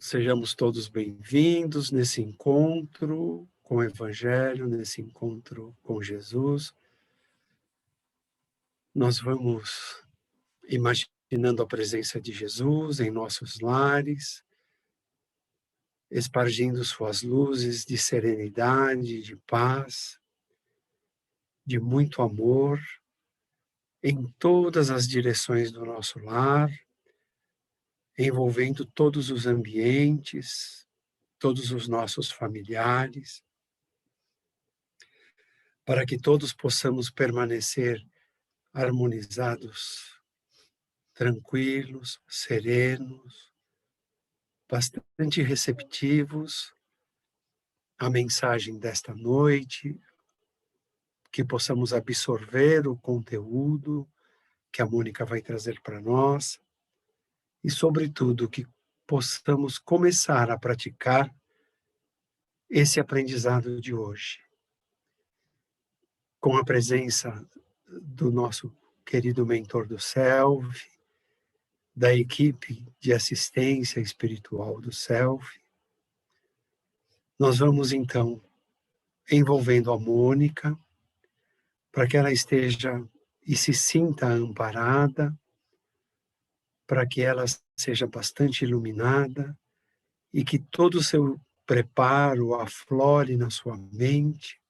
Sejamos todos bem-vindos nesse encontro com o Evangelho, nesse encontro com Jesus. Nós vamos imaginando a presença de Jesus em nossos lares, espargindo suas luzes de serenidade, de paz, de muito amor em todas as direções do nosso lar, envolvendo todos os ambientes, todos os nossos familiares, para que todos possamos permanecer harmonizados, tranquilos, serenos, bastante receptivos à mensagem desta noite, que possamos absorver o conteúdo que a Mônica vai trazer para nós e, sobretudo, que possamos começar a praticar esse aprendizado de hoje, com a presença do nosso querido mentor do Self, da equipe de assistência espiritual do Self. Nós vamos, então, envolvendo a Mônica, para que ela esteja e se sinta amparada, para que ela seja bastante iluminada e que todo o seu preparo aflore na sua mente,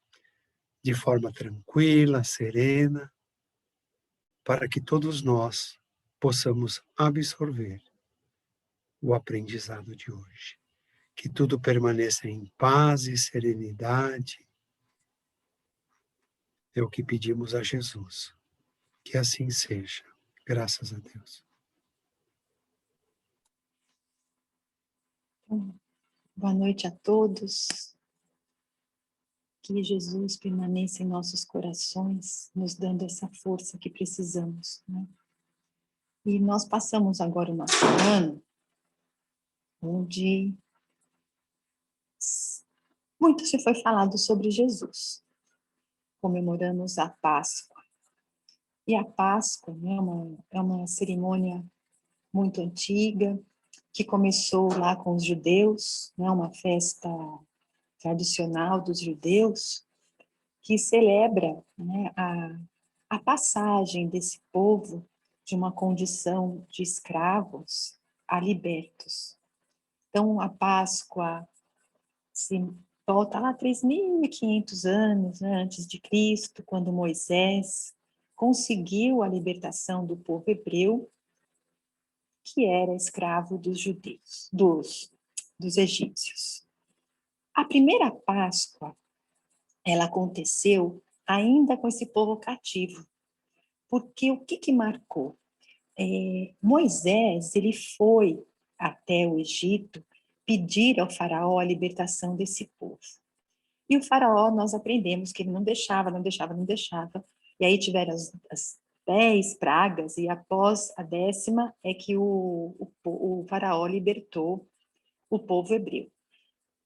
de forma tranquila, serena, para que todos nós possamos absorver o aprendizado de hoje. Que tudo permaneça em paz e serenidade, é o que pedimos a Jesus. Que assim seja, graças a Deus. Boa noite a todos. Que Jesus permaneça em nossos corações, nos dando essa força que precisamos, né? E nós passamos agora o nosso ano, onde muito se foi falado sobre Jesus. Comemoramos a Páscoa. E a Páscoa, né, é uma cerimônia muito antiga, que começou lá com os judeus, né, uma festa tradicional dos judeus, que celebra, né, a passagem desse povo de uma condição de escravos a libertos. Então, a Páscoa se volta lá 3.500 anos, né, antes de Cristo, quando Moisés conseguiu a libertação do povo hebreu, que era escravo dos judeus, dos egípcios. A primeira Páscoa, ela aconteceu ainda com esse povo cativo, porque o que marcou? Moisés, ele foi até o Egito pedir ao faraó a libertação desse povo. E o faraó, nós aprendemos que ele não deixava, e aí tiveram as 10 pragas, e após a 10ª é que o faraó libertou o povo hebreu.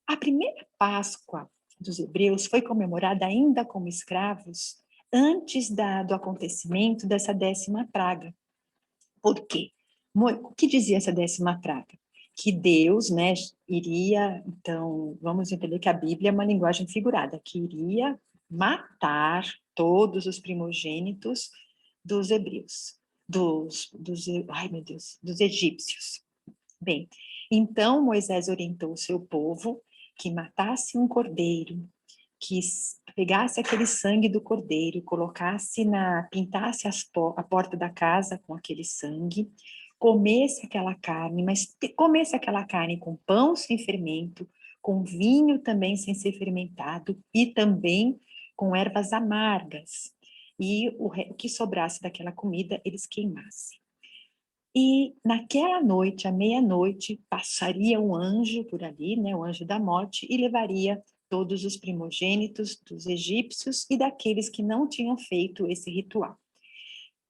A primeira Páscoa dos hebreus foi comemorada ainda como escravos antes do acontecimento dessa 10ª praga. Por quê? O que dizia essa 10ª praga? Que Deus, né, iria, então, vamos entender que a Bíblia é uma linguagem figurada, que iria matar todos os primogênitos dos hebreus, dos egípcios. Bem, então Moisés orientou o seu povo que matasse um cordeiro, que pegasse aquele sangue do cordeiro, pintasse a porta da casa com aquele sangue, comesse aquela carne, mas comesse aquela carne com pão sem fermento, com vinho também sem ser fermentado e também com ervas amargas. E o que sobrasse daquela comida, eles queimassem. E naquela noite, à meia-noite, passaria um anjo por ali, né, o anjo da morte, e levaria todos os primogênitos dos egípcios e daqueles que não tinham feito esse ritual.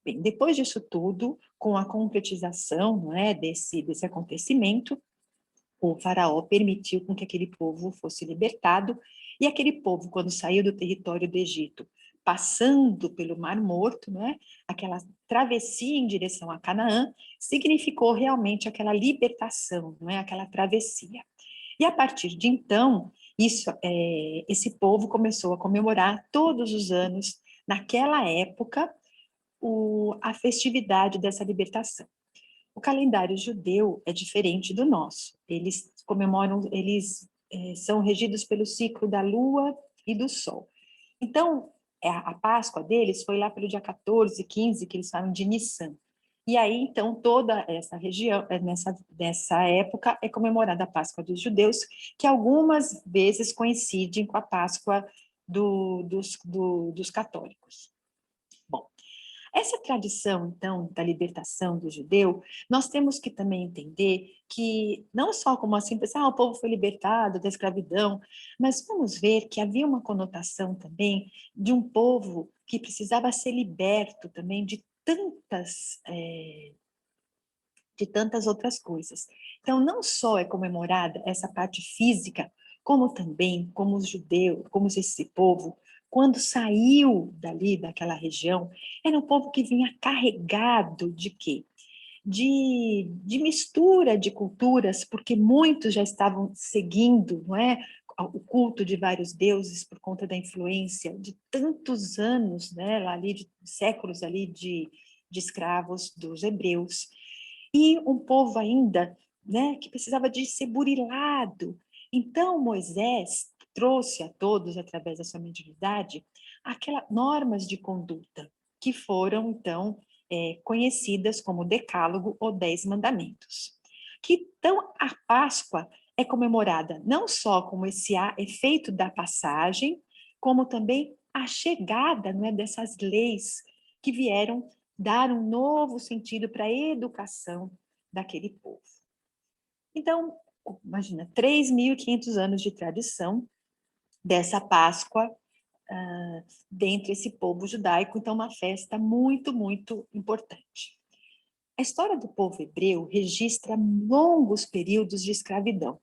Bem, depois disso tudo, com a concretização, não é, desse acontecimento, o faraó permitiu com que aquele povo fosse libertado, e aquele povo, quando saiu do território do Egito passando pelo Mar Morto, né? Aquela travessia em direção a Canaã, significou realmente aquela libertação, não é? Aquela travessia. E a partir de então, esse povo começou a comemorar todos os anos, naquela época, a festividade dessa libertação. O calendário judeu é diferente do nosso. Eles comemoram, são regidos pelo ciclo da lua e do sol. Então, a Páscoa deles foi lá pelo dia 14, 15, que eles falam de Nissan. E aí, então, toda essa região, nessa época, é comemorada a Páscoa dos judeus, que algumas vezes coincide com a Páscoa dos católicos. Bom, essa tradição, então, da libertação do judeu, nós temos que também entender que, não só como assim, pensar, o povo foi libertado da escravidão, mas vamos ver que havia uma conotação também de um povo que precisava ser liberto também de tantas outras coisas. Então, não só é comemorada essa parte física, como também, como os judeus, como esse povo, quando saiu dali, daquela região, era um povo que vinha carregado de quê? De mistura de culturas, porque muitos já estavam seguindo, não é? O culto de vários deuses por conta da influência de tantos anos, né? Lá ali, de séculos ali de escravos dos hebreus. E um povo ainda, né, que precisava de ser burilado. Então, Moisés trouxe a todos, através da sua mediunidade, aquelas normas de conduta, que foram, então, conhecidas como Decálogo ou 10 Mandamentos. Então, a Páscoa é comemorada não só como esse efeito da passagem, como também a chegada, não é, dessas leis que vieram dar um novo sentido para a educação daquele povo. Então, imagina, 3.500 anos de tradição dessa Páscoa dentro desse povo judaico, então uma festa muito, muito importante. A história do povo hebreu registra longos períodos de escravidão,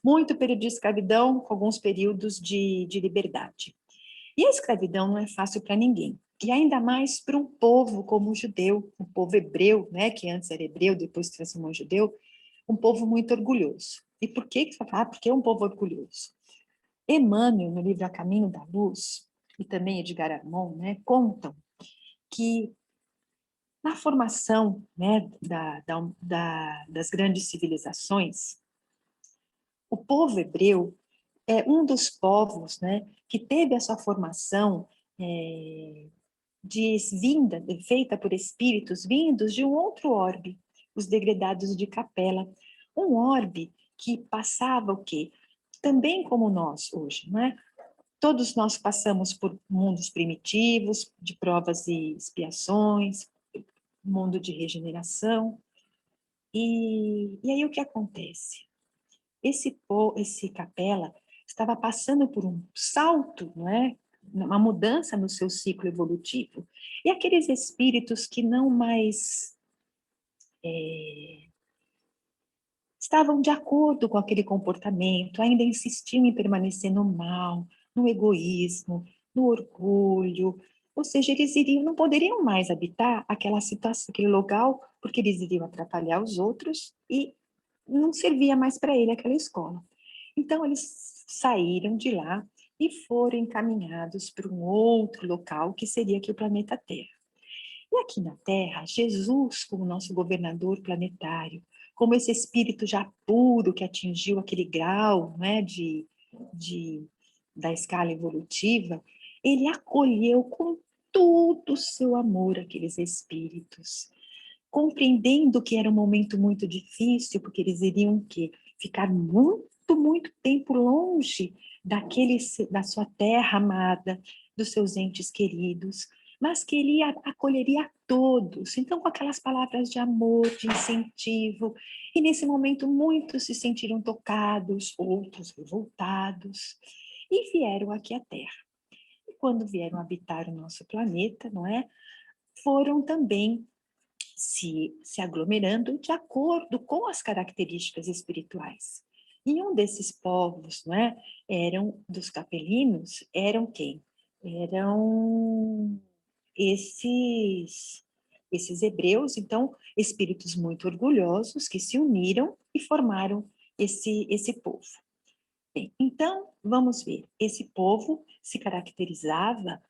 muito período de escravidão, com alguns períodos de liberdade. E a escravidão não é fácil para ninguém, e ainda mais para um povo como o judeu, um povo hebreu, né, que antes era hebreu, depois se transformou em judeu, um povo muito orgulhoso. E por que você fala? Porque é um povo orgulhoso. Emmanuel, no livro A Caminho da Luz, e também Edgar Armond, né, contam que na formação, né, das grandes civilizações, o povo hebreu é um dos povos, né, que teve a sua formação feita por espíritos vindos de um outro orbe, os degredados de Capela. Um orbe que passava o quê? Também como nós hoje, não é? Todos nós passamos por mundos primitivos, de provas e expiações, mundo de regeneração. E aí o que acontece? Esse Capela estava passando por um salto, não é? Uma mudança no seu ciclo evolutivo. E aqueles espíritos que não mais estavam de acordo com aquele comportamento, ainda insistiam em permanecer no mal, no egoísmo, no orgulho, ou seja, eles não poderiam mais habitar aquela situação, aquele local, porque eles iriam atrapalhar os outros e não servia mais para ele aquela escola. Então, eles saíram de lá e foram encaminhados para um outro local, que seria aqui o planeta Terra. E aqui na Terra, Jesus, como nosso governador planetário, como esse espírito já puro que atingiu aquele grau, né, da escala evolutiva, ele acolheu com todo o seu amor aqueles espíritos, compreendendo que era um momento muito difícil, porque eles iriam ficar muito, muito tempo longe da sua terra amada, dos seus entes queridos, mas que ele acolheria a todos, então com aquelas palavras de amor, de incentivo, e nesse momento muitos se sentiram tocados, outros revoltados, e vieram aqui à Terra. E quando vieram habitar o nosso planeta, não é? Foram também se aglomerando de acordo com as características espirituais. E um desses povos, não é, dos capelinos, eram quem? eram esses hebreus, então, espíritos muito orgulhosos que se uniram e formaram esse povo. Bem, então, vamos ver. Esse povo se caracterizava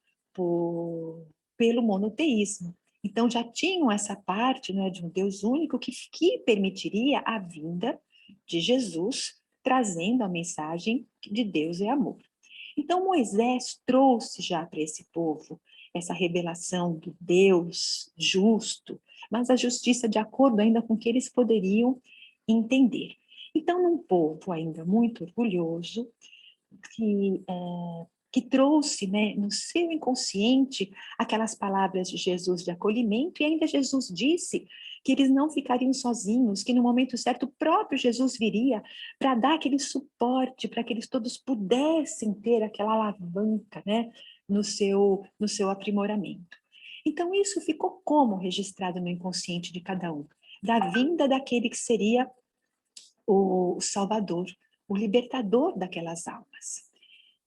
pelo monoteísmo. Então, já tinham essa parte, né, de um Deus único que permitiria a vinda de Jesus, trazendo a mensagem de Deus é amor. Então, Moisés trouxe já para esse povo essa revelação do Deus justo, mas a justiça de acordo ainda com o que eles poderiam entender. Então, num povo ainda muito orgulhoso, que trouxe, né, no seu inconsciente aquelas palavras de Jesus de acolhimento, e ainda Jesus disse que eles não ficariam sozinhos, que no momento certo o próprio Jesus viria para dar aquele suporte, para que eles todos pudessem ter aquela alavanca, né, no seu aprimoramento. Então isso ficou como registrado no inconsciente de cada um, da vinda daquele que seria o Salvador, o libertador daquelas almas.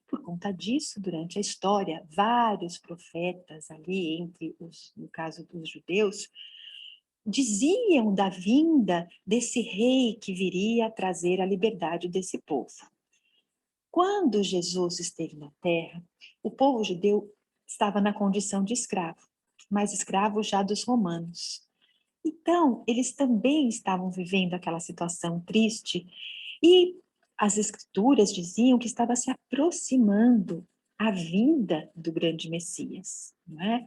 Por conta disso, durante a história, vários profetas ali, no caso dos judeus, diziam da vinda desse rei que viria a trazer a liberdade desse povo. Quando Jesus esteve na terra, o povo judeu estava na condição de escravo, mas escravo já dos romanos. Então, eles também estavam vivendo aquela situação triste e as escrituras diziam que estava se aproximando a vinda do grande Messias, não é?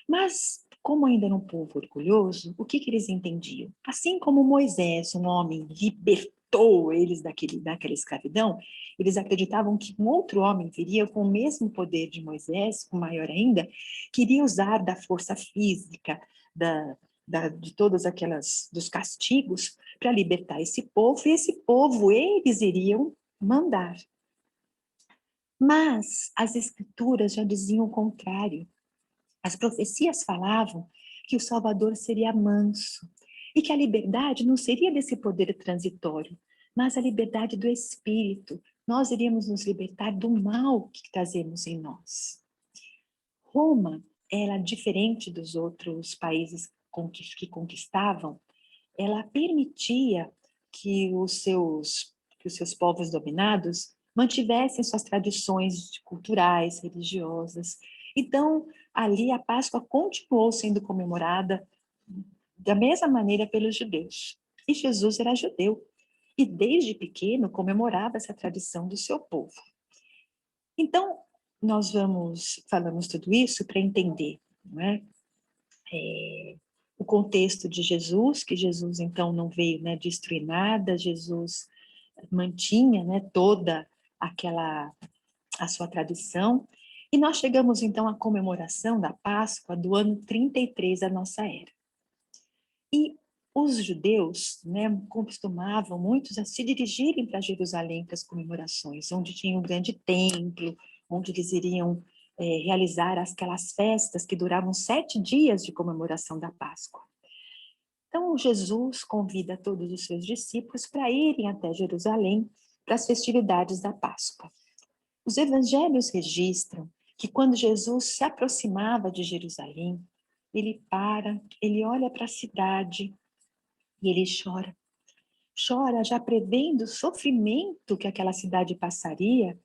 Mas, como ainda era um povo orgulhoso, o que eles entendiam? Assim como Moisés, um homem, libertou eles daquela escravidão, eles acreditavam que um outro homem viria com o mesmo poder de Moisés, com maior ainda, que iria usar da força física, de todas aquelas, dos castigos, para libertar esse povo, e esse povo eles iriam mandar. Mas as escrituras já diziam o contrário. As profecias falavam que o Salvador seria manso e que a liberdade não seria desse poder transitório, mas a liberdade do Espírito. Nós iríamos nos libertar do mal que trazemos em nós. Roma era diferente dos outros países que conquistavam, ela permitia que os seus povos dominados mantivessem suas tradições culturais, religiosas. Então, ali a Páscoa continuou sendo comemorada da mesma maneira pelos judeus. E Jesus era judeu, e desde pequeno comemorava essa tradição do seu povo. Então, falamos tudo isso para entender, não é? O contexto de Jesus, que Jesus então não veio, né, destruir nada, Jesus mantinha, né, toda a sua tradição, e nós chegamos então à comemoração da Páscoa do ano 33 da nossa era. E os judeus, né, costumavam muitos a se dirigirem para Jerusalém para as comemorações, onde tinha um grande templo, onde eles iriam realizar aquelas festas que duravam 7 dias de comemoração da Páscoa. Então, Jesus convida todos os seus discípulos para irem até Jerusalém para as festividades da Páscoa. Os evangelhos registram que quando Jesus se aproximava de Jerusalém, ele para, ele olha para a cidade e ele chora. Chora já prevendo o sofrimento que aquela cidade passaria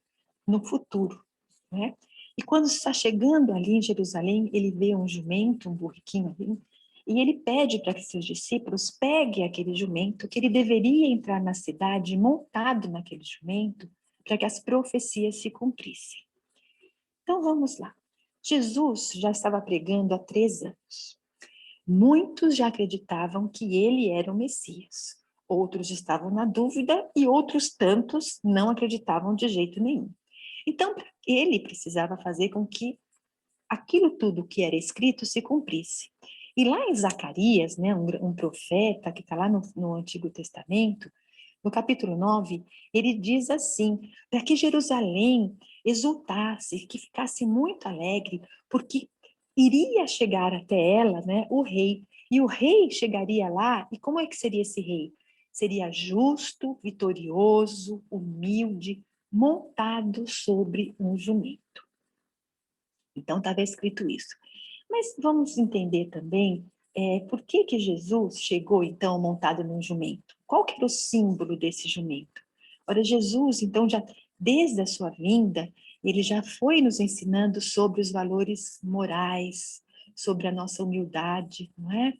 no futuro, né? E quando está chegando ali em Jerusalém, ele vê um jumento, um burriquinho ali, e ele pede para que seus discípulos peguem aquele jumento, que ele deveria entrar na cidade montado naquele jumento, para que as profecias se cumprissem. Então vamos lá. Jesus já estava pregando há 3 anos. Muitos já acreditavam que ele era o Messias. Outros estavam na dúvida e outros tantos não acreditavam de jeito nenhum. Então, ele precisava fazer com que aquilo tudo que era escrito se cumprisse. E lá em Zacarias, né, um profeta que está lá no Antigo Testamento, no capítulo 9, ele diz assim, para que Jerusalém exultasse, que ficasse muito alegre, porque iria chegar até ela, né, o rei, e o rei chegaria lá, e como é que seria esse rei? Seria justo, vitorioso, humilde, montado sobre um jumento. Então, estava escrito isso. Mas vamos entender também por que que Jesus chegou, então, montado num jumento. Qual que era o símbolo desse jumento? Ora, Jesus, então, já desde a sua vinda, ele já foi nos ensinando sobre os valores morais, sobre a nossa humildade, não é?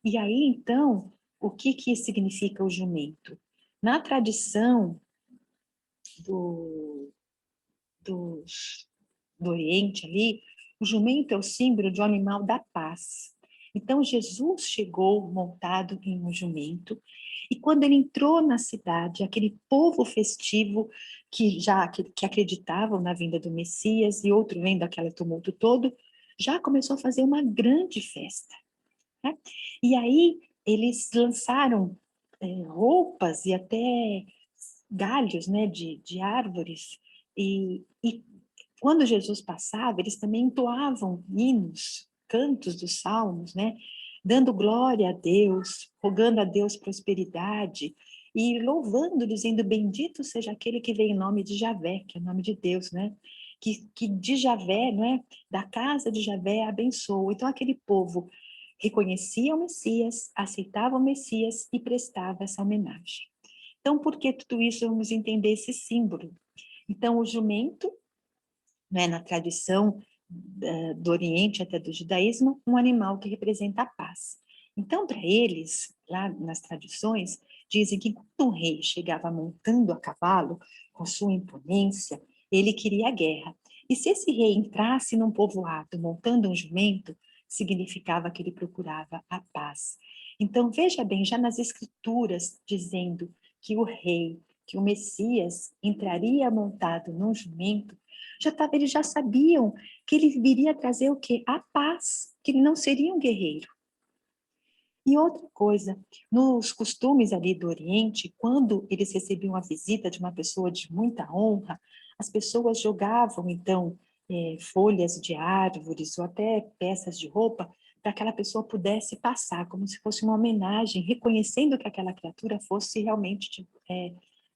E aí, então, o que que significa o jumento? Na tradição do, dos do Oriente ali, o jumento é o símbolo de um animal da paz. Então, Jesus chegou montado em um jumento, e quando ele entrou na cidade, aquele povo festivo que acreditavam na vinda do Messias, e outro vendo aquele tumulto todo, já começou a fazer uma grande festa, né? E aí, eles lançaram roupas e até galhos, né, de árvores, e quando Jesus passava, eles também entoavam hinos, cantos dos salmos, né? Dando glória a Deus, rogando a Deus prosperidade e louvando, dizendo: bendito seja aquele que vem em nome de Javé, que é o nome de Deus, né? Que de Javé, não é? Da casa de Javé abençoa. Então aquele povo reconhecia o Messias, aceitava o Messias e prestava essa homenagem. Então, por que tudo isso? Vamos entender esse símbolo. Então, o jumento, né, na tradição do Oriente até do judaísmo, um animal que representa a paz. Então, para eles, lá nas tradições, dizem que quando um rei chegava montando a cavalo, com sua imponência, ele queria a guerra. E se esse rei entrasse num povoado montando um jumento, significava que ele procurava a paz. Então, veja bem, já nas escrituras, dizendo que o rei, que o Messias entraria montado num jumento, eles já sabiam que ele viria trazer o quê? A paz, que ele não seria um guerreiro. E outra coisa, nos costumes ali do Oriente, quando eles recebiam a visita de uma pessoa de muita honra, as pessoas jogavam, então, folhas de árvores ou até peças de roupa para que aquela pessoa pudesse passar, como se fosse uma homenagem, reconhecendo que aquela criatura fosse realmente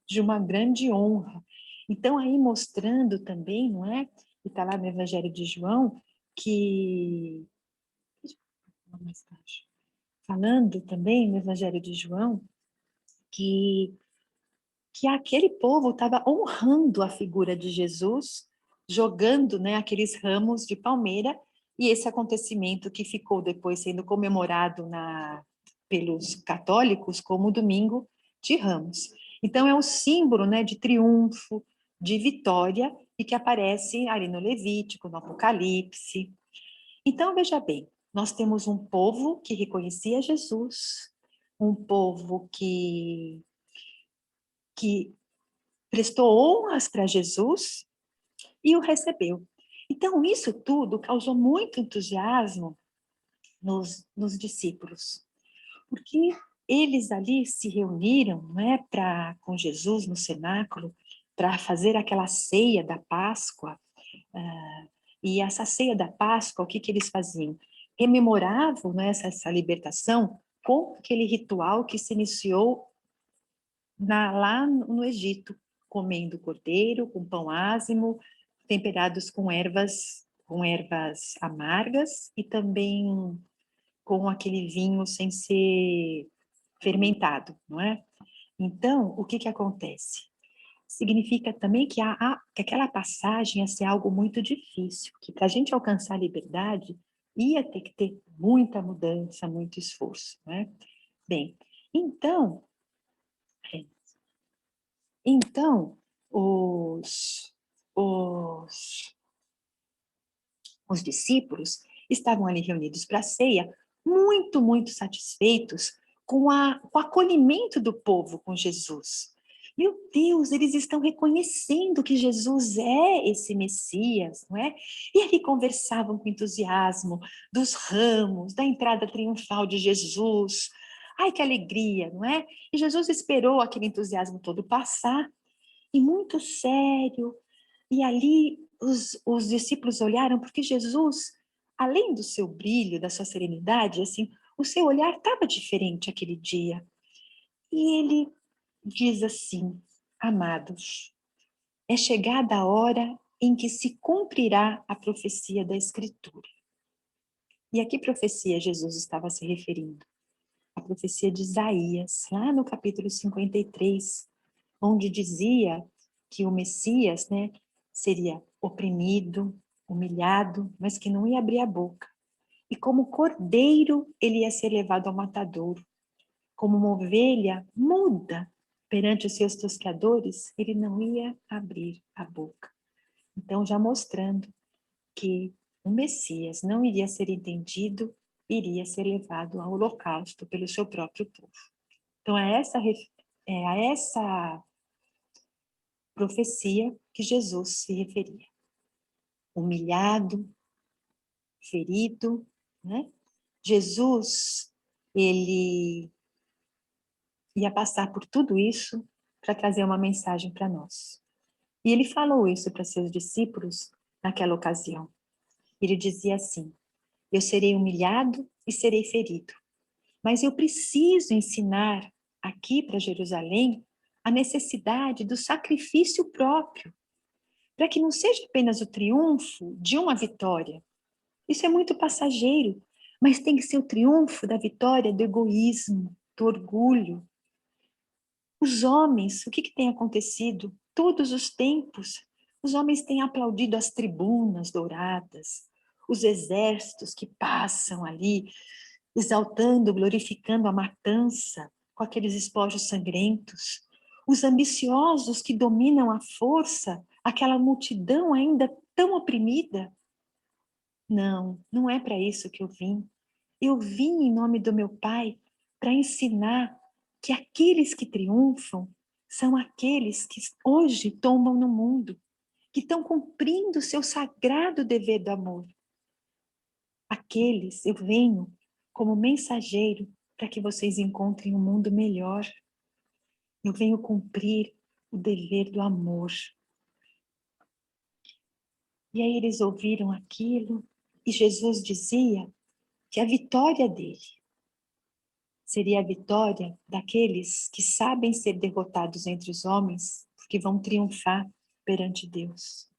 de uma grande honra. Então, aí mostrando também, não é? E está lá no Evangelho de João, que... mais baixo. Falando também no Evangelho de João, que, que aquele povo estava honrando a figura de Jesus, jogando, né, aqueles ramos de palmeira, e esse acontecimento que ficou depois sendo comemorado pelos católicos como o Domingo de Ramos. Então, é um símbolo, né, de triunfo, de vitória, e que aparece ali no Levítico, no Apocalipse. Então, veja bem, nós temos um povo que reconhecia Jesus, um povo que prestou honras para Jesus e o recebeu. Então, isso tudo causou muito entusiasmo nos discípulos, porque eles ali se reuniram, não é, com Jesus no cenáculo, para fazer aquela ceia da Páscoa. E essa ceia da Páscoa, o que eles faziam? Rememoravam, né, essa libertação com aquele ritual que se iniciou lá no Egito, comendo cordeiro com pão ázimo, temperados com ervas amargas e também com aquele vinho sem ser fermentado, não é? Então, o que acontece? Significa também que aquela passagem ia ser algo muito difícil, que para a gente alcançar a liberdade ia ter que ter muita mudança, muito esforço, né? Bem, então, então os, os discípulos estavam ali reunidos para a ceia, muito, muito satisfeitos com o acolhimento do povo com Jesus. Meu Deus, eles estão reconhecendo que Jesus é esse Messias, não é? E ali conversavam com entusiasmo dos ramos, da entrada triunfal de Jesus. Ai, que alegria, não é? E Jesus esperou aquele entusiasmo todo passar, e muito sério. E ali os discípulos olharam, porque Jesus, além do seu brilho, da sua serenidade, assim, o seu olhar estava diferente aquele dia. E ele diz assim: amados, é chegada a hora em que se cumprirá a profecia da Escritura. E a que profecia Jesus estava se referindo? A profecia de Isaías, lá no capítulo 53, onde dizia que o Messias, né, seria oprimido, humilhado, mas que não ia abrir a boca. E como cordeiro, ele ia ser levado ao matadouro. Como uma ovelha muda perante os seus tosqueadores, ele não ia abrir a boca. Então, já mostrando que o Messias não iria ser entendido, iria ser levado ao holocausto pelo seu próprio povo. Então, é a essa profecia que Jesus se referia. Humilhado, ferido, né? Jesus, ele ia passar por tudo isso para trazer uma mensagem para nós. E ele falou isso para seus discípulos naquela ocasião. Ele dizia assim: eu serei humilhado e serei ferido, mas eu preciso ensinar aqui para Jerusalém a necessidade do sacrifício próprio, para que não seja apenas o triunfo de uma vitória. Isso é muito passageiro, mas tem que ser o triunfo da vitória do egoísmo, do orgulho. Os homens, o que tem acontecido? Todos os tempos, os homens têm aplaudido as tribunas douradas, os exércitos que passam ali, exaltando, glorificando a matança com aqueles espojos sangrentos, os ambiciosos que dominam a força, aquela multidão ainda tão oprimida. Não, não é para isso que eu vim. Eu vim em nome do meu Pai para ensinar que aqueles que triunfam são aqueles que hoje tombam no mundo, que estão cumprindo o seu sagrado dever do amor. Aqueles, eu venho como mensageiro para que vocês encontrem um mundo melhor. Eu venho cumprir o dever do amor. E aí eles ouviram aquilo e Jesus dizia que a vitória dele seria a vitória daqueles que sabem ser derrotados entre os homens, porque vão triunfar perante Deus.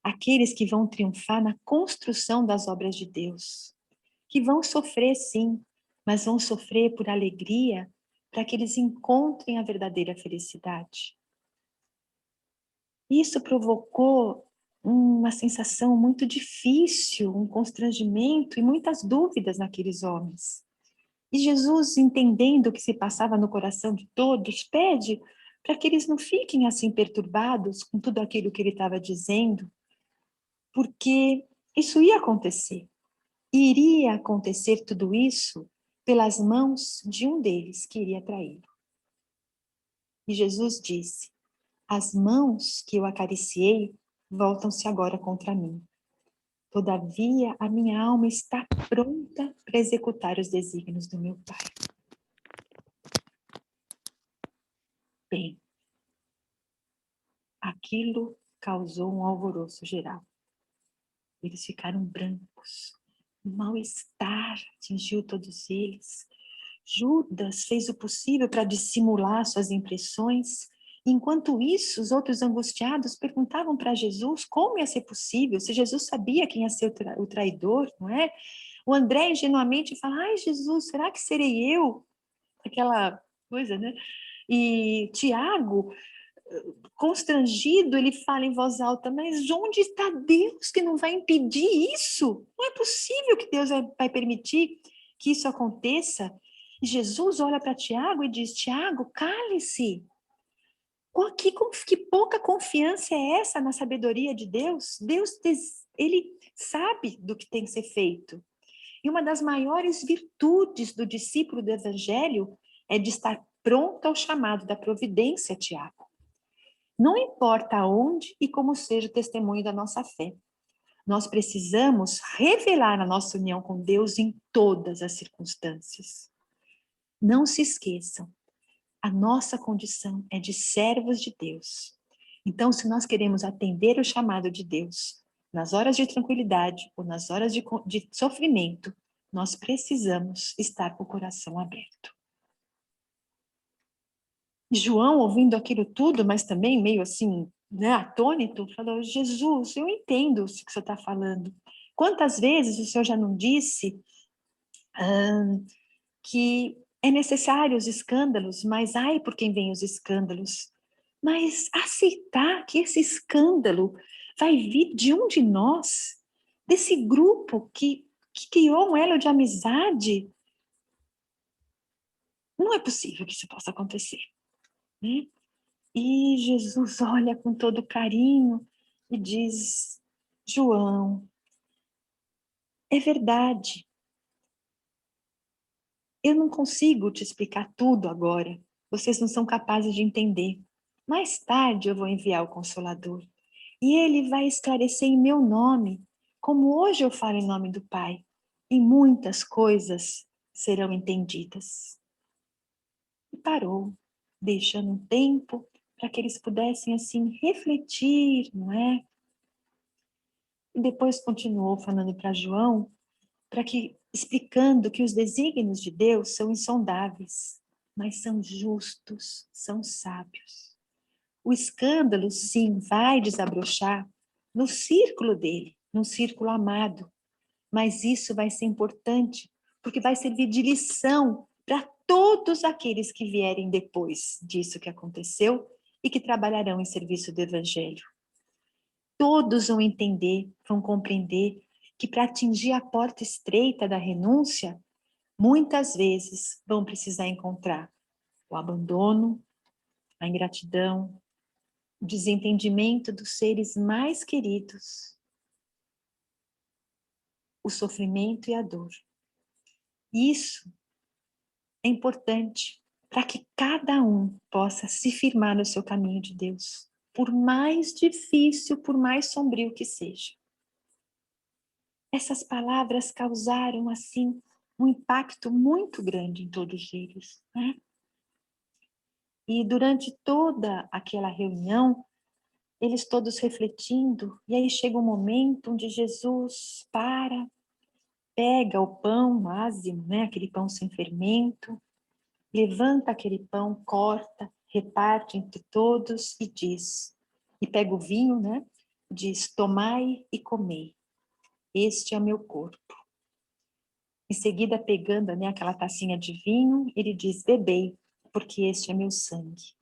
Aqueles que vão triunfar na construção das obras de Deus, que vão sofrer sim, mas vão sofrer por alegria, para que eles encontrem a verdadeira felicidade. Isso provocou uma sensação muito difícil, um constrangimento e muitas dúvidas naqueles homens. E Jesus, entendendo o que se passava no coração de todos, pede para que eles não fiquem assim perturbados com tudo aquilo que ele estava dizendo, porque isso ia acontecer. E iria acontecer tudo isso pelas mãos de um deles que iria traí-lo. E Jesus disse: as mãos que eu acariciei voltam-se agora contra mim. Todavia, a minha alma está pronta para executar os desígnios do meu Pai. Bem, aquilo causou um alvoroço geral. Eles ficaram brancos. O mal-estar atingiu todos eles. Judas fez o possível para dissimular suas impressões. Enquanto isso, os outros angustiados perguntavam para Jesus como ia ser possível, se Jesus sabia quem ia ser o traidor, não é? O André ingenuamente fala: ai, Jesus, será que serei eu? Aquela coisa, né? E Tiago, constrangido, ele fala em voz alta: mas onde está Deus que não vai impedir isso? Não é possível que Deus vai permitir que isso aconteça. E Jesus olha para Tiago e diz: Tiago, cale-se. Que pouca confiança é essa na sabedoria de Deus? Deus, ele sabe do que tem que ser feito. E uma das maiores virtudes do discípulo do Evangelho é de estar pronto ao chamado da providência, Tiago. Não importa onde e como seja o testemunho da nossa fé, nós precisamos revelar a nossa união com Deus em todas as circunstâncias. Não se esqueçam, a nossa condição é de servos de Deus. Então, se nós queremos atender o chamado de Deus, nas horas de tranquilidade ou nas horas de sofrimento, nós precisamos estar com o coração aberto. João, ouvindo aquilo tudo, mas também meio assim, né, atônito, falou: Jesus, eu entendo o que o senhor está falando. Quantas vezes o senhor já não disse que é necessário os escândalos, mas ai por quem vem os escândalos. Mas aceitar que esse escândalo vai vir de um de nós, desse grupo que criou um elo de amizade, não é possível que isso possa acontecer, né? E Jesus olha com todo carinho e diz: João, é verdade, eu não consigo te explicar tudo agora, vocês não são capazes de entender. Mais tarde eu vou enviar o Consolador, e ele vai esclarecer em meu nome, como hoje eu falo em nome do Pai, e muitas coisas serão entendidas. E parou, deixando um tempo para que eles pudessem assim refletir, não é? E depois continuou falando para João, explicando que os desígnios de Deus são insondáveis, mas são justos, são sábios. O escândalo, sim, vai desabrochar no círculo dele, num círculo amado, mas isso vai ser importante, porque vai servir de lição para todos aqueles que vierem depois disso que aconteceu e que trabalharão em serviço do Evangelho. Todos vão entender, vão compreender que para atingir a porta estreita da renúncia, muitas vezes vão precisar encontrar o abandono, a ingratidão, o desentendimento dos seres mais queridos, o sofrimento e a dor. Isso é importante para que cada um possa se firmar no seu caminho de Deus, por mais difícil, por mais sombrio que seja. Essas palavras causaram, assim, um impacto muito grande em todos eles, né? E durante toda aquela reunião, eles todos refletindo, e aí chega um momento onde Jesus pega o pão ázimo, né, aquele pão sem fermento, levanta aquele pão, corta, reparte entre todos e diz, e pega o vinho, né, diz: tomai e comei, este é o meu corpo. Em seguida, pegando, né, aquela tacinha de vinho, ele diz: bebei, porque este é meu sangue.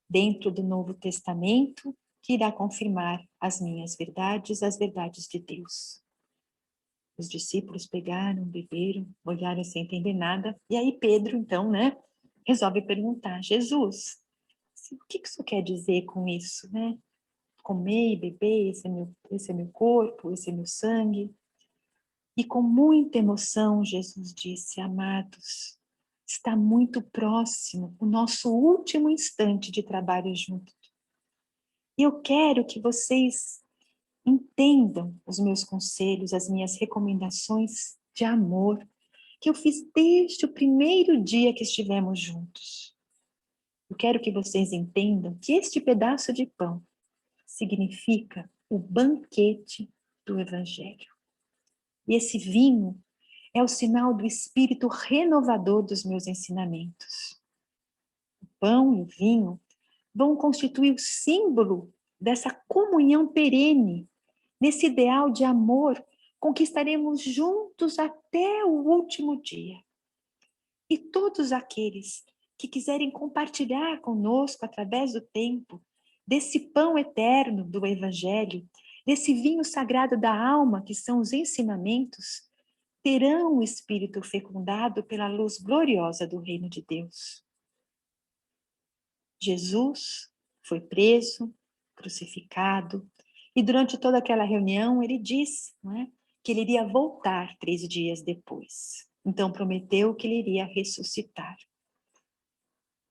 Dentro do Novo Testamento, que irá confirmar as minhas verdades, as verdades de Deus. Os discípulos pegaram, beberam, olharam sem entender nada, e aí Pedro, então, né, resolve perguntar: Jesus, o que isso quer dizer com isso, né? Comer e beber, esse é meu corpo, esse é meu sangue. E com muita emoção, Jesus disse: amados, está muito próximo o nosso último instante de trabalho junto. E eu quero que vocês entendam os meus conselhos, as minhas recomendações de amor, que eu fiz desde o primeiro dia que estivemos juntos. Eu quero que vocês entendam que este pedaço de pão significa o banquete do Evangelho. E esse vinho é o sinal do espírito renovador dos meus ensinamentos. O pão e o vinho vão constituir o símbolo dessa comunhão perene, nesse ideal de amor com que estaremos juntos até o último dia. E todos aqueles que quiserem compartilhar conosco através do tempo desse pão eterno do Evangelho, desse vinho sagrado da alma que são os ensinamentos, terão o espírito fecundado pela luz gloriosa do reino de Deus. Jesus foi preso, crucificado, e durante toda aquela reunião ele disse, não é, que ele iria voltar 3 dias depois. Então prometeu que ele iria ressuscitar.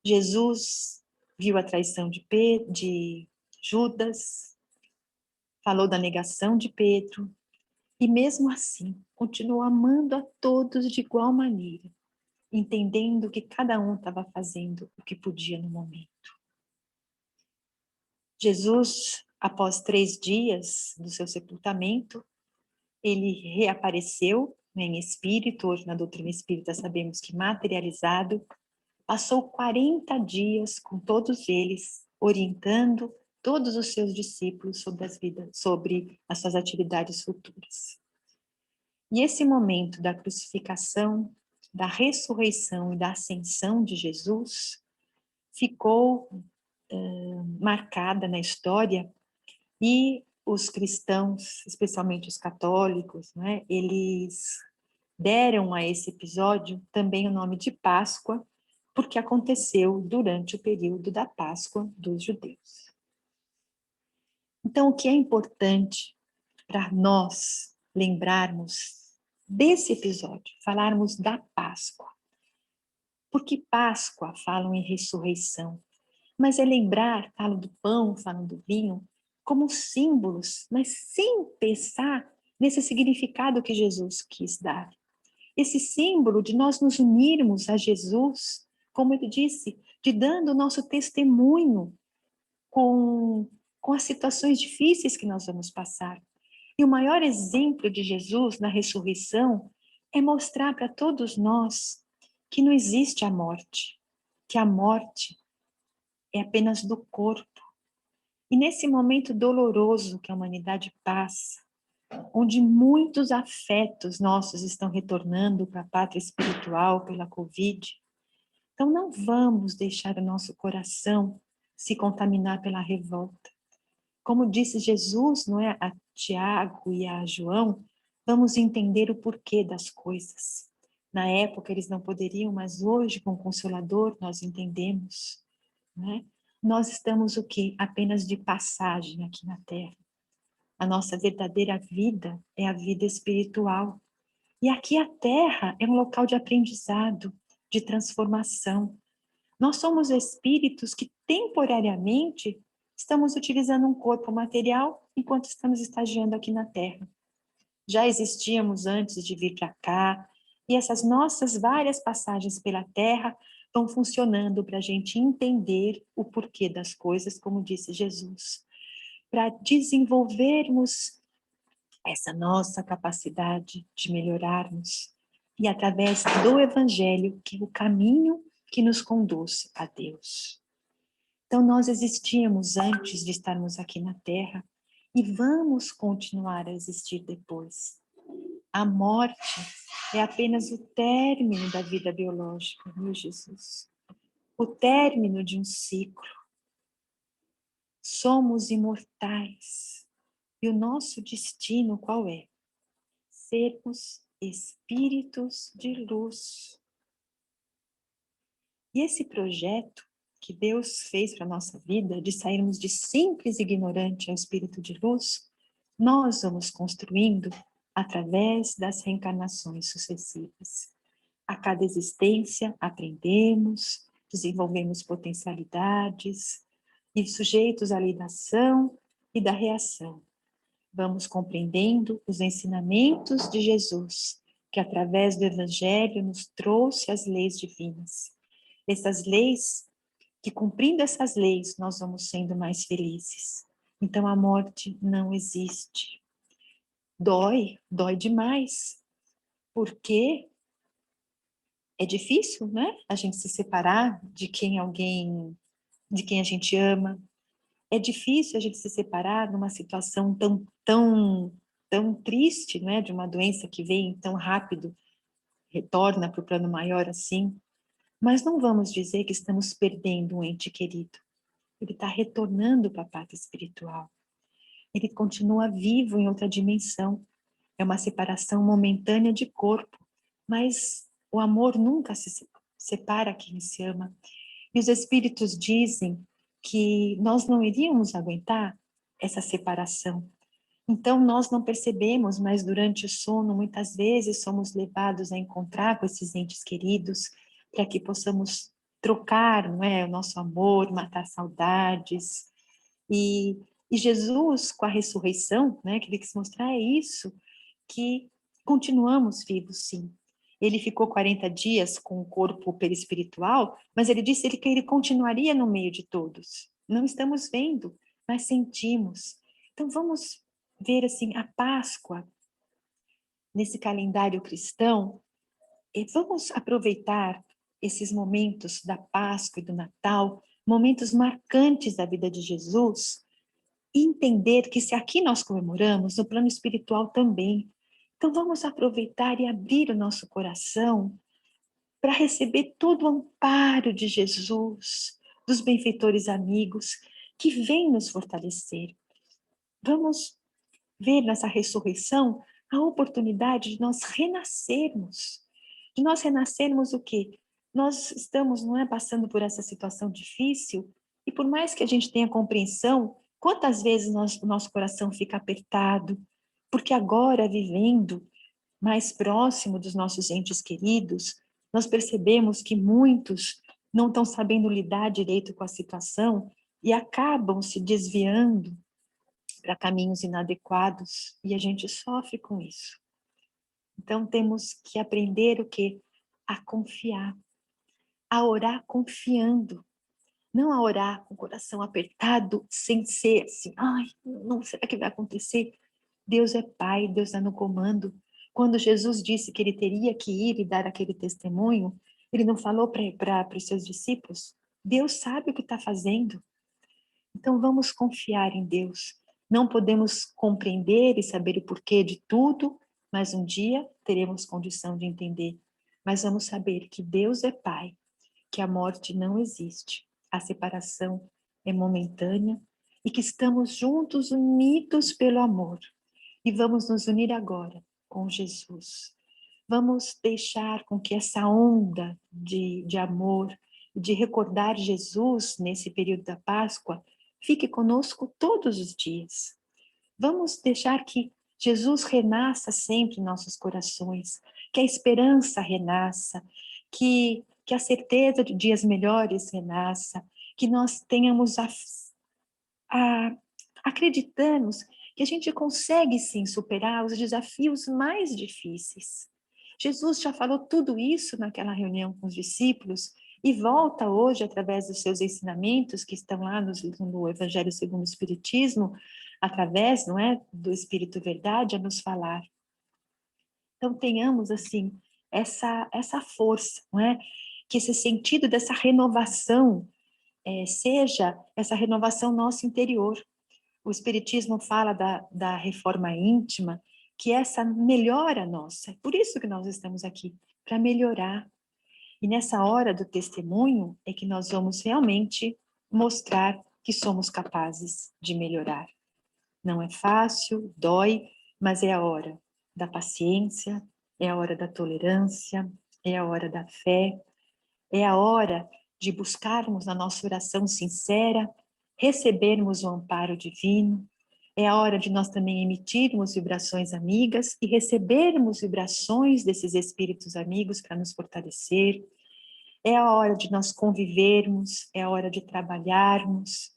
Jesus viu a traição de Judas, falou da negação de Pedro, e mesmo assim continuou amando a todos de igual maneira, entendendo que cada um estava fazendo o que podia no momento. Jesus, após 3 dias do seu sepultamento, ele reapareceu, né, em espírito. Hoje na doutrina espírita sabemos que materializado, passou 40 dias com todos eles, orientando todos os seus discípulos sobre as suas atividades futuras. E esse momento da crucificação, da ressurreição e da ascensão de Jesus ficou marcada na história, e os cristãos, especialmente os católicos, né, eles deram a esse episódio também o nome de Páscoa, porque aconteceu durante o período da Páscoa dos judeus. Então, o que é importante para nós lembrarmos desse episódio, falarmos da Páscoa? Porque Páscoa falam em ressurreição, mas é lembrar, falam do pão, falam do vinho, como símbolos, mas sem pensar nesse significado que Jesus quis dar. Esse símbolo de nós nos unirmos a Jesus, como ele disse, de dando o nosso testemunho com as situações difíceis que nós vamos passar. E o maior exemplo de Jesus na ressurreição é mostrar para todos nós que não existe a morte, que a morte é apenas do corpo. E nesse momento doloroso que a humanidade passa, onde muitos afetos nossos estão retornando para a pátria espiritual pela Covid, então não vamos deixar o nosso coração se contaminar pela revolta. Como disse Jesus, não é, a Tiago e a João, vamos entender o porquê das coisas. Na época eles não poderiam, mas hoje com o Consolador nós entendemos, né? Nós estamos o quê? Apenas de passagem aqui na Terra. A nossa verdadeira vida é a vida espiritual. E aqui a Terra é um local de aprendizado, de transformação. Nós somos espíritos que temporariamente estamos utilizando um corpo material enquanto estamos estagiando aqui na Terra. Já existíamos antes de vir para cá, e essas nossas várias passagens pela Terra vão funcionando para a gente entender o porquê das coisas, como disse Jesus, para desenvolvermos essa nossa capacidade de melhorarmos, e através do Evangelho, que é o caminho que nos conduz a Deus. Então, nós existíamos antes de estarmos aqui na Terra e vamos continuar a existir depois. A morte é apenas o término da vida biológica, meu Jesus. O término de um ciclo. Somos imortais. E o nosso destino qual é? Sermos espíritos de luz. E esse projeto que Deus fez para a nossa vida, de sairmos de simples ignorante ao espírito de luz, nós vamos construindo através das reencarnações sucessivas. A cada existência aprendemos, desenvolvemos potencialidades e sujeitos à lei da ação e da reação. Vamos compreendendo os ensinamentos de Jesus, que através do Evangelho nos trouxe as leis divinas. Essas leis, que cumprindo essas leis, nós vamos sendo mais felizes. Então a morte não existe. Dói demais, porque é difícil, né? A gente se separar de quem a gente ama. É difícil a gente se separar numa situação tão triste, né? De uma doença que vem tão rápido, retorna para o plano maior assim. Mas não vamos dizer que estamos perdendo um ente querido. Ele está retornando para a pátria espiritual. Ele continua vivo em outra dimensão. É uma separação momentânea de corpo, mas o amor nunca se separa quem se ama. E os espíritos dizem que nós não iríamos aguentar essa separação. Então nós não percebemos, mas durante o sono muitas vezes somos levados a encontrar com esses entes queridos para que possamos trocar, não é, o nosso amor, matar saudades. E Jesus, com a ressurreição, né, que ele quis mostrar é isso, que continuamos vivos, sim. Ele ficou 40 dias com o corpo perispiritual, mas ele disse que ele continuaria no meio de todos. Não estamos vendo, mas sentimos. Então vamos ver assim a Páscoa nesse calendário cristão e vamos aproveitar esses momentos da Páscoa e do Natal, momentos marcantes da vida de Jesus, E entender que se aqui nós comemoramos, no plano espiritual também. Então vamos aproveitar e abrir o nosso coração para receber todo o amparo de Jesus, dos benfeitores amigos, que vêm nos fortalecer. Vamos ver nessa ressurreição a oportunidade de nós renascermos. De nós renascermos o quê? Nós estamos, não é, passando por essa situação difícil, e por mais que a gente tenha compreensão, quantas vezes o nosso coração fica apertado, porque agora, vivendo mais próximo dos nossos entes queridos, nós percebemos que muitos não estão sabendo lidar direito com a situação e acabam se desviando para caminhos inadequados, e a gente sofre com isso. Então temos que aprender o quê? A confiar, a orar confiando, não a orar com o coração apertado, sem ser assim, ai, não, será que vai acontecer? Deus é Pai, Deus está no comando. Quando Jesus disse que ele teria que ir e dar aquele testemunho, ele não falou para os seus discípulos? Deus sabe o que está fazendo. Então vamos confiar em Deus. Não podemos compreender e saber o porquê de tudo, mas um dia teremos condição de entender. Mas vamos saber que Deus é Pai, que a morte não existe, a separação é momentânea e que estamos juntos, unidos pelo amor. E vamos nos unir agora com Jesus. Vamos deixar com que essa onda de amor, de recordar Jesus nesse período da Páscoa, fique conosco todos os dias. Vamos deixar que Jesus renasça sempre em nossos corações, que a esperança renasça, que a certeza de dias melhores renasça, que nós tenhamos acreditamos que a gente consegue sim superar os desafios mais difíceis. Jesus já falou tudo isso naquela reunião com os discípulos e volta hoje através dos seus ensinamentos que estão lá no Evangelho segundo o Espiritismo, através, não é, do Espírito Verdade a nos falar. Então tenhamos assim essa força, não é? Que esse sentido dessa renovação seja essa renovação nossa interior. O Espiritismo fala da reforma íntima, que essa melhora nossa. É por isso que nós estamos aqui, para melhorar. E nessa hora do testemunho é que nós vamos realmente mostrar que somos capazes de melhorar. Não é fácil, dói, mas é a hora da paciência, é a hora da tolerância, é a hora da fé, é a hora de buscarmos na nossa oração sincera, recebermos o amparo divino. É a hora de nós também emitirmos vibrações amigas e recebermos vibrações desses espíritos amigos para nos fortalecer. É a hora de nós convivermos, é a hora de trabalharmos.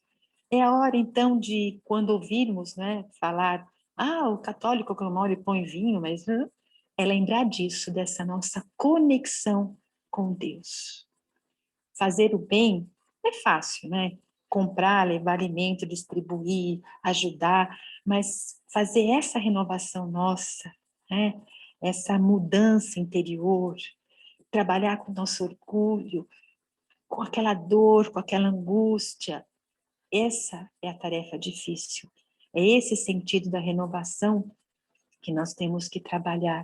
É a hora, então, de, quando ouvirmos, né, falar, o católico que mora e põe vinho, mas é lembrar disso, dessa nossa conexão com Deus. Fazer o bem é fácil, né? Comprar, levar alimento, distribuir, ajudar, mas fazer essa renovação nossa, né? Essa mudança interior, trabalhar com o nosso orgulho, com aquela dor, com aquela angústia, essa é a tarefa difícil. É esse sentido da renovação que nós temos que trabalhar.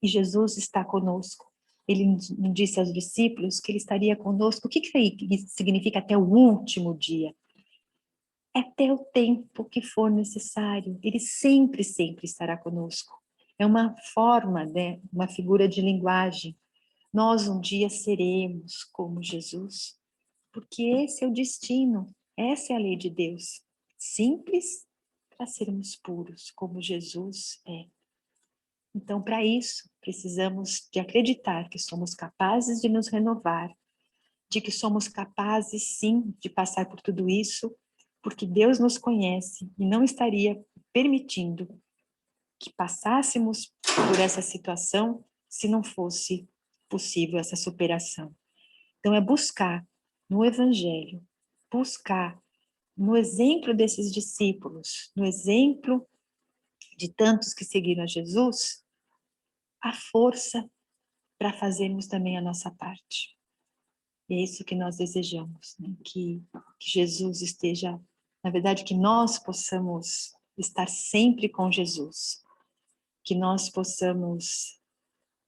E Jesus está conosco. Ele disse aos discípulos que ele estaria conosco. O que significa até o último dia? Até o tempo que for necessário. Ele sempre, sempre estará conosco. É uma forma, né? Uma figura de linguagem. Nós um dia seremos como Jesus, porque esse é o destino, essa é a lei de Deus. Simples para sermos puros, como Jesus é. Então, para isso, precisamos de acreditar que somos capazes de nos renovar, de que somos capazes, sim, de passar por tudo isso, porque Deus nos conhece e não estaria permitindo que passássemos por essa situação se não fosse possível essa superação. Então, é buscar no Evangelho, buscar no exemplo desses discípulos, no exemplo de tantos que seguiram a Jesus, a força para fazermos também a nossa parte. E é isso que nós desejamos, né? Que Jesus esteja Na verdade, que nós possamos estar sempre com Jesus, que nós possamos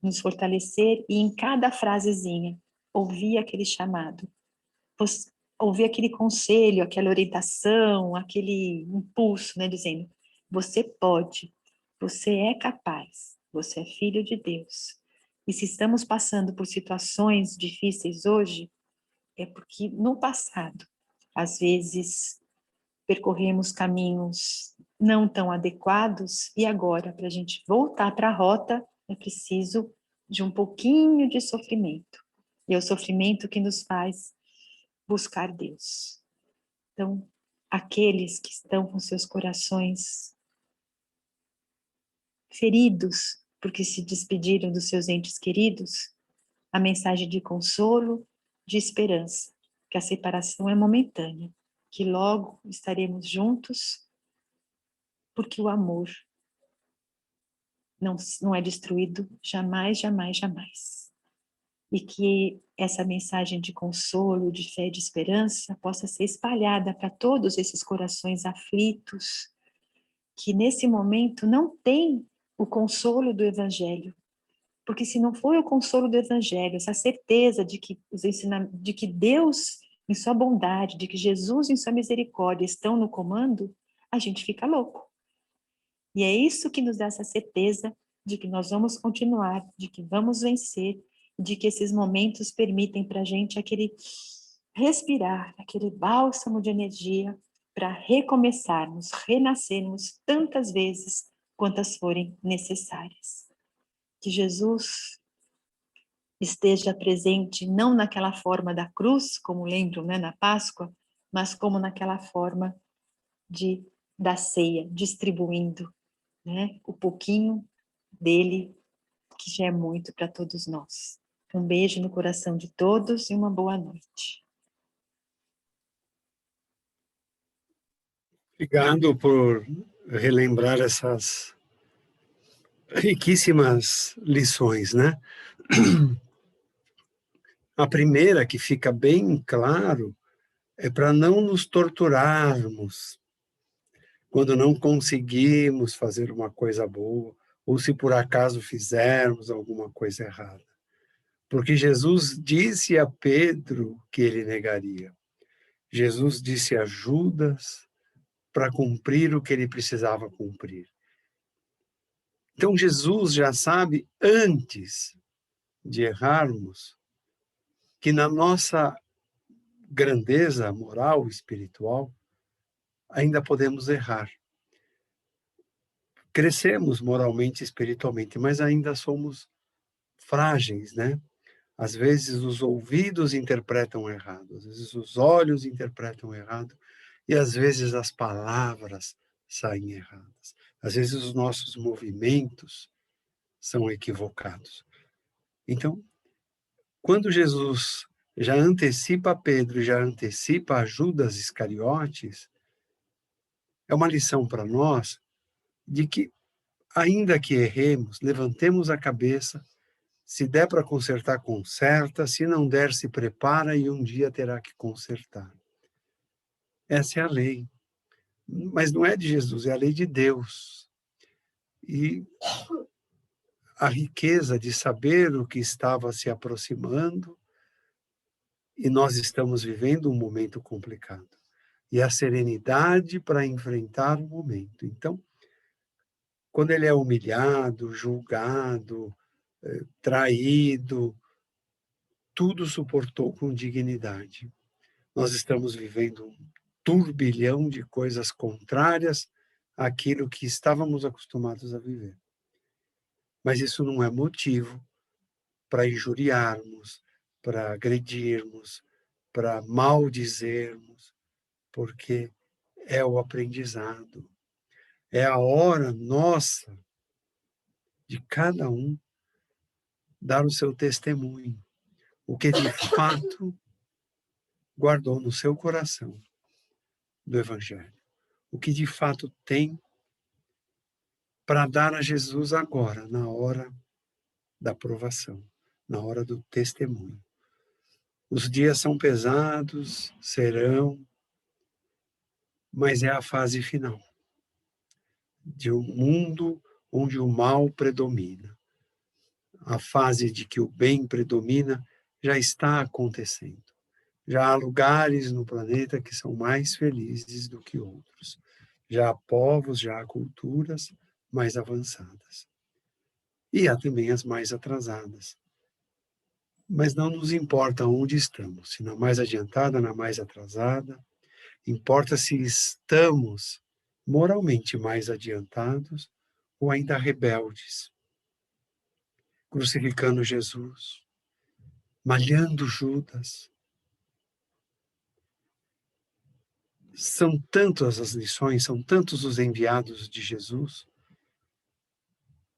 nos fortalecer e em cada frasezinha ouvir aquele chamado, ouvir aquele conselho, aquela orientação, aquele impulso, né, dizendo: você pode, você é capaz, você é filho de Deus. E se estamos passando por situações difíceis hoje, é porque no passado, às vezes, percorremos caminhos não tão adequados e agora, para a gente voltar para a rota, é preciso de um pouquinho de sofrimento. E é o sofrimento que nos faz buscar Deus. Então, aqueles que estão com seus corações feridos porque se despediram dos seus entes queridos, a mensagem de consolo, de esperança, que a separação é momentânea, que logo estaremos juntos, porque o amor não é destruído jamais, jamais, jamais. E que essa mensagem de consolo, de fé, de esperança possa ser espalhada para todos esses corações aflitos, que nesse momento não tem o consolo do Evangelho. Porque se não for o consolo do Evangelho, essa certeza de que de que Deus, em sua bondade, de que Jesus, em sua misericórdia, estão no comando, a gente fica louco. E é isso que nos dá essa certeza de que nós vamos continuar, de que vamos vencer, de que esses momentos permitem para a gente aquele respirar, aquele bálsamo de energia para recomeçarmos, renascermos tantas vezes quantas forem necessárias. Que Jesus esteja presente não naquela forma da cruz, como lembram, né, na Páscoa, mas como naquela forma da ceia, distribuindo, né, o pouquinho dele, que já é muito para todos nós. Um beijo no coração de todos e uma boa noite. Obrigado por relembrar essas riquíssimas lições, né? A primeira que fica bem claro é para não nos torturarmos quando não conseguimos fazer uma coisa boa, ou se por acaso fizermos alguma coisa errada. Porque Jesus disse a Pedro que ele negaria. Jesus disse a Judas para cumprir o que ele precisava cumprir. Então Jesus já sabe, antes de errarmos, que na nossa grandeza moral, espiritual, ainda podemos errar. Crescemos moralmente e espiritualmente, mas ainda somos frágeis, né? Às vezes os ouvidos interpretam errado, às vezes os olhos interpretam errado, e às vezes as palavras saem erradas. Às vezes os nossos movimentos são equivocados. Então, quando Jesus já antecipa Pedro, já antecipa Judas Iscariotes, é uma lição para nós de que, ainda que erremos, levantemos a cabeça. Se der para consertar, conserta. Se não der, se prepara e um dia terá que consertar. Essa é a lei. Mas não é de Jesus, é a lei de Deus. E a riqueza de saber o que estava se aproximando, e nós estamos vivendo um momento complicado. E a serenidade para enfrentar o momento. Então, quando ele é humilhado, julgado, traído, tudo suportou com dignidade. Nós estamos vivendo um turbilhão de coisas contrárias àquilo que estávamos acostumados a viver. Mas isso não é motivo para injuriarmos, para agredirmos, para maldizermos, porque é o aprendizado. É a hora nossa de cada um dar o seu testemunho, o que de fato guardou no seu coração do Evangelho, o que de fato tem para dar a Jesus agora, na hora da provação, na hora do testemunho. Os dias são pesados, serão, mas é a fase final de um mundo onde o mal predomina. A fase de que o bem predomina já está acontecendo. Já há lugares no planeta que são mais felizes do que outros. Já há povos, já há culturas mais avançadas. E há também as mais atrasadas. Mas não nos importa onde estamos, se na mais adiantada, na mais atrasada. Importa se estamos moralmente mais adiantados ou ainda rebeldes, crucificando Jesus, malhando Judas. São tantas as lições, são tantos os enviados de Jesus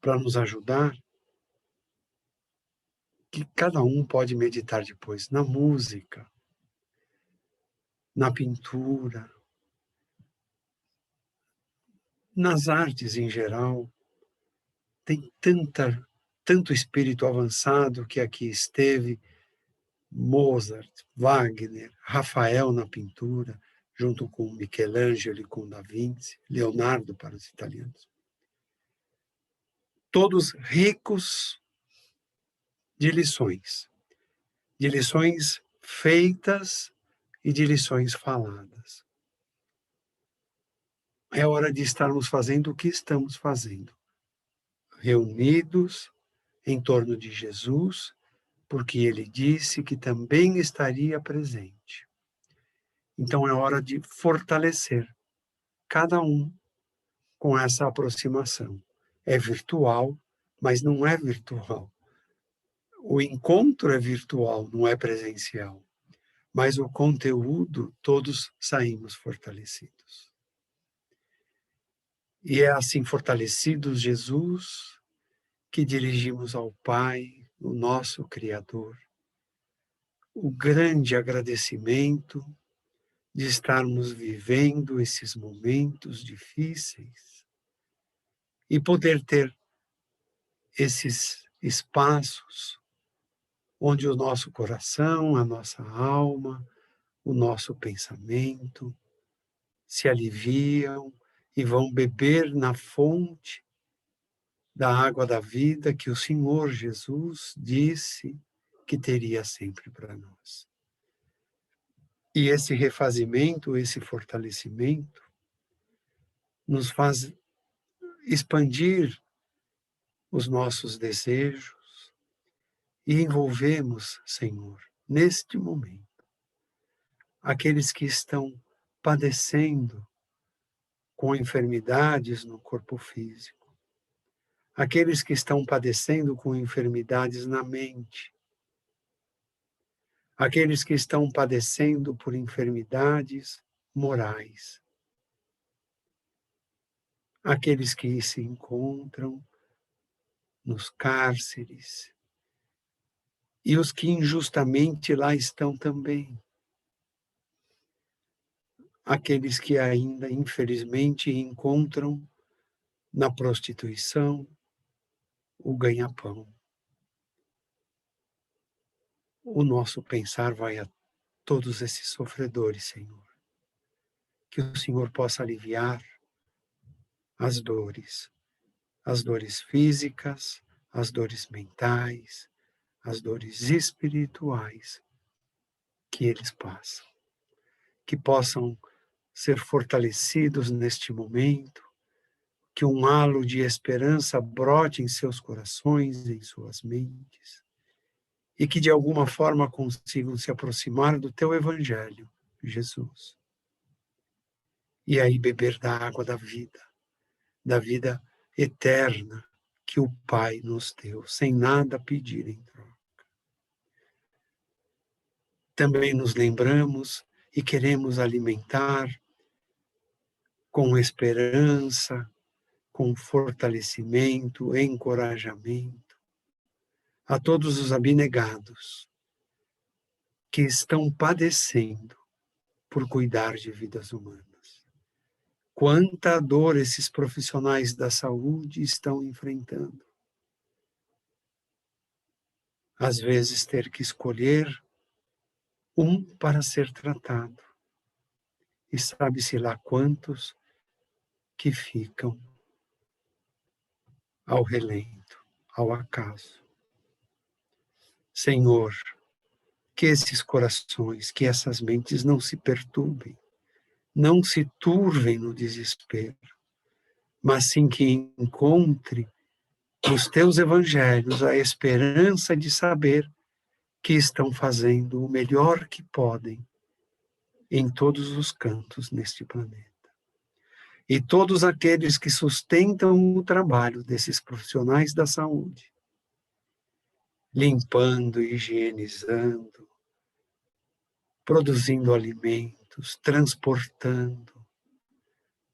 para nos ajudar, que cada um pode meditar depois na música, na pintura, nas artes em geral. Tem tanto espírito avançado que aqui esteve, Mozart, Wagner, Rafael na pintura, junto com Michelangelo e com Da Vinci, Leonardo para os italianos. Todos ricos de lições feitas e de lições faladas. É hora de estarmos fazendo o que estamos fazendo, reunidos em torno de Jesus, porque ele disse que também estaria presente. Então é hora de fortalecer cada um com essa aproximação. É virtual, mas não é virtual. O encontro é virtual, não é presencial. Mas o conteúdo, todos saímos fortalecidos. E é assim, fortalecidos, Jesus, que dirigimos ao Pai, o nosso Criador, o grande agradecimento de estarmos vivendo esses momentos difíceis e poder ter esses espaços onde o nosso coração, a nossa alma, o nosso pensamento se aliviam e vão beber na fonte da água da vida que o Senhor Jesus disse que teria sempre para nós. E esse refazimento, esse fortalecimento, nos faz expandir os nossos desejos e envolvemos, Senhor, neste momento, aqueles que estão padecendo com enfermidades no corpo físico, aqueles que estão padecendo com enfermidades na mente, aqueles que estão padecendo por enfermidades morais, aqueles que se encontram nos cárceres e os que injustamente lá estão também, aqueles que ainda infelizmente encontram na prostituição o ganha-pão. O nosso pensar vai a todos esses sofredores, Senhor. Que o Senhor possa aliviar as dores físicas, as dores mentais, as dores espirituais que eles passam. Que possam ser fortalecidos neste momento, que um halo de esperança brote em seus corações, em suas mentes, e que de alguma forma consigam se aproximar do teu evangelho, Jesus. E aí beber da água da vida eterna que o Pai nos deu, sem nada pedir em troca. Também nos lembramos e queremos alimentar com esperança, com fortalecimento, encorajamento, a todos os abnegados que estão padecendo por cuidar de vidas humanas. Quanta dor esses profissionais da saúde estão enfrentando. Às vezes ter que escolher um para ser tratado e sabe-se lá quantos que ficam ao relento, ao acaso. Senhor, que esses corações, que essas mentes não se perturbem, não se turvem no desespero, mas sim que encontre nos teus evangelhos a esperança de saber que estão fazendo o melhor que podem em todos os cantos neste planeta. E todos aqueles que sustentam o trabalho desses profissionais da saúde, limpando, higienizando, produzindo alimentos, transportando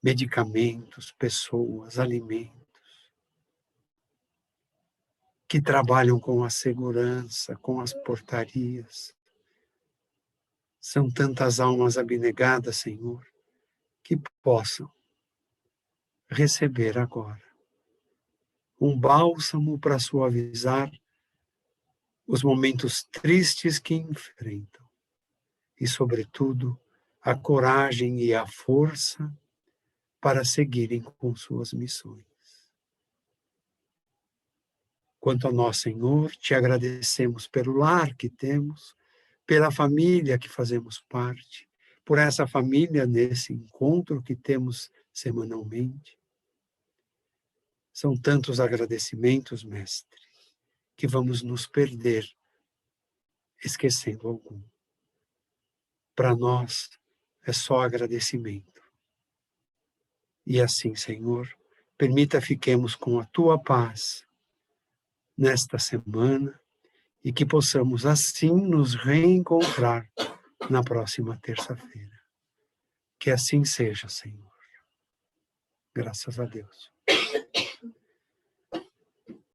medicamentos, pessoas, alimentos, que trabalham com a segurança, com as portarias. São tantas almas abnegadas, Senhor, que possam receber agora um bálsamo para suavizar os momentos tristes que enfrentam e, sobretudo, a coragem e a força para seguirem com suas missões. Quanto a nós, Senhor, te agradecemos pelo lar que temos, pela família que fazemos parte, por essa família nesse encontro que temos semanalmente. São tantos agradecimentos, Mestre, que vamos nos perder esquecendo algum. Para nós é só agradecimento. E assim, Senhor, permita fiquemos com a tua paz nesta semana e que possamos assim nos reencontrar na próxima terça-feira. Que assim seja, Senhor. Graças a Deus.